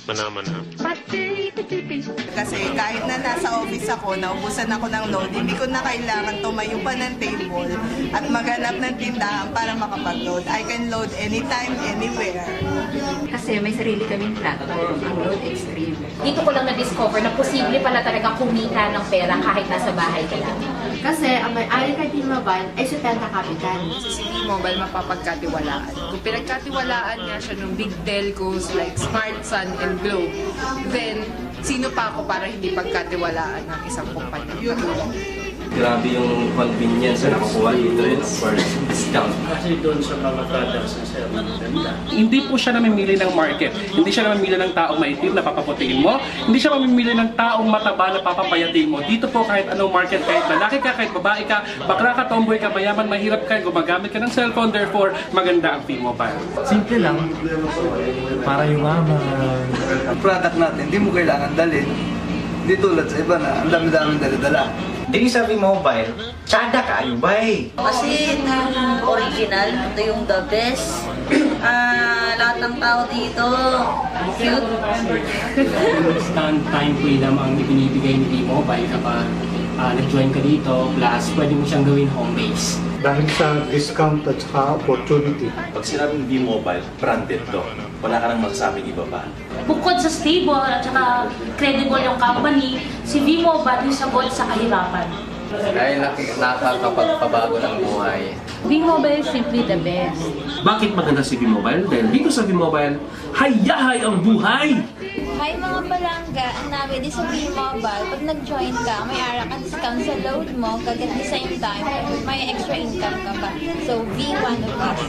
Mana-mana. Kasi kahit na nasa office ako, naubusan ako ng load, hindi ko na kailangan tumayo pa ng table at maghanap ng tindahan para makapag-load. I can load anytime, anywhere. Kasi may sarili kaming platform, ang Load Extreme. Dito ko lang na-discover na posible pala talaga kumita ng pera kahit nasa bahay ka lang. Kasi ang may-ari kay T-Mobile ay si Tenta Capital. Si T-Mobile mapapagkatiwalaan. Kung pinagkatiwalaan niya siya ng big telcos like Smart, Sun, and Globe, then sino pa ako para hindi pagkatiwalaan ng isang kumpanya? Grabe yung convenience na nakukuha dito rin for discount. Kasi doon sa mga products na sir, maganda. Hindi po siya namimili ng market. Hindi siya namimili ng taong maitim na papaputiin mo. Hindi siya mamimili ng taong mataba na papapayatin mo. Dito po kahit anong market, kahit lalaki ka, kahit babae ka, bakla ka, tomboy ka, mayaman, mahirap ka, gumagamit ka ng cellphone, therefore maganda ang T-Mobile. Simple lang. Para yumaman. Ang product natin, hindi mo kailangan dalhin. Hindi tulad sa iba na ang dami-daming dala-dala. Dili sa V-Mobile, tsada ka, ayubay. Kasi ito yung original, ito yung the best. Lahat ng tao dito, cute. Instant time pay lamang ibinibigay ni V-Mobile kapag nag-join ka dito, plus pwede mo siyang gawin home base. Dahil sa discount at saka opportunity. Pag sinabing V-Mobile, branded to. Wala ka nang masasabing iba pa. Bukod sa stable at saka credible yung company, si V-Mobile yung sagot sa kahirapan. Dahil nakakapagpabago ng buhay. V-Mobile is simply the best. Bakit maganda si V-Mobile? Dahil dito sa V-Mobile, hayahay ang buhay! May mga palangga na pwede sa V-Mobile. Pag nag-join ka, may ara ka discount sa load mo, kagat the same time, may extra income ka pa. So, V1 of us.